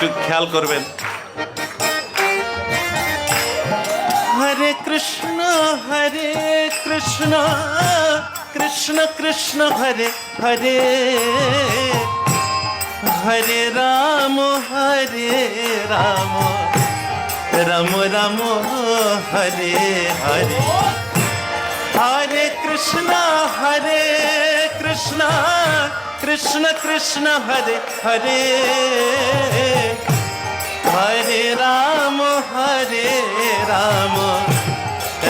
খেয়াল করবেন। হরে কৃষ্ণ কৃষ্ণ কৃষ্ণ হরে হরে, হরে রাম রাম রাম হরে হরে, হরে কৃষ্ণ কৃষ্ণ কৃষ্ণ হরে হরে, হরে রাম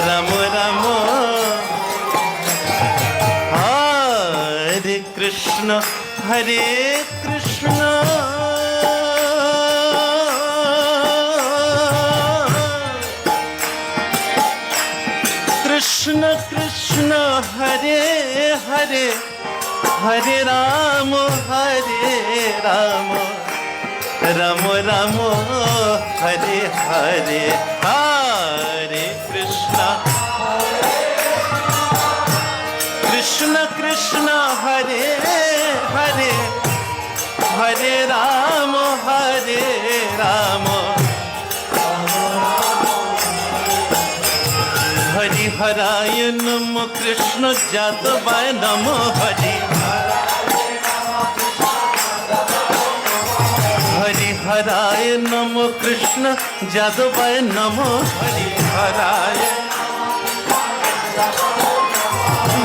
রাম রাম হরে কৃষ্ণ কৃষ্ণ কৃষ্ণ কৃষ্ণ হরে হরে, হরে রাম রাম রাম রাম হরে হরে, হরে কৃষ্ণ কৃষ্ণ কৃষ্ণ হরে হরে, হরে রাম রাম হরি হরায় নম কৃষ্ণ যাদবায় নম হরি, হরি হরায় নম কৃষ্ণ যাদবায় নম হরি হরায়,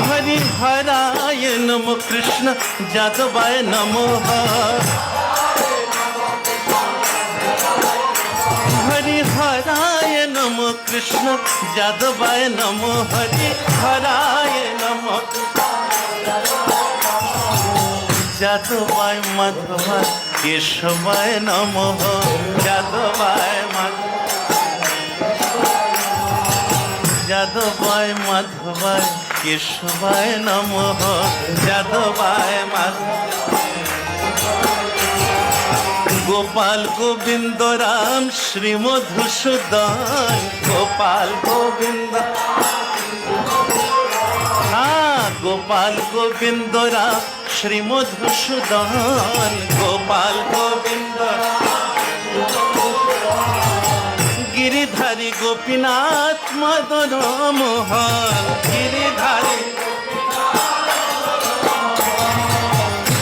হরি হরায় নম কৃষ্ণ যাদবায় নম, হরি হরায় নম কৃষ্ণ যাদবায় নম, হরি হরায় নম যাদবায় মাধবায় কেশবায় নম, যাদবায় যাদবায় মাধবায় কেশবায় নম, যাদবায় গোপাল গোবিন্দ রাম শ্রী মধুসূদন, গোপাল গোবিন্দ গোপাল গোবিন্দ রাম শ্রী মধুসূদন, গোপাল গোবিন্দ গিরিধারী গোপীনাথ মদন মোহন, গিরিধারী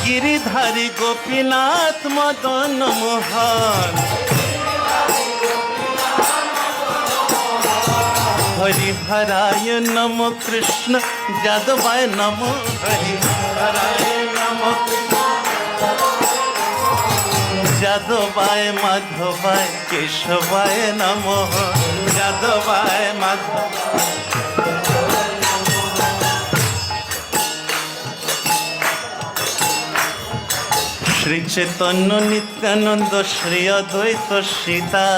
গিরিধারী গোপীনাথ মদন মোহন, হরি হরায় নম কৃষ্ণ যাদবায় নম, হরি হরায় নম যাদবায় মাধবায় কেশবায় নম, যাদবায় মাধব শ্রী চৈতন্য নিত্যানন্দ শ্রী অদ্বৈত সীতা,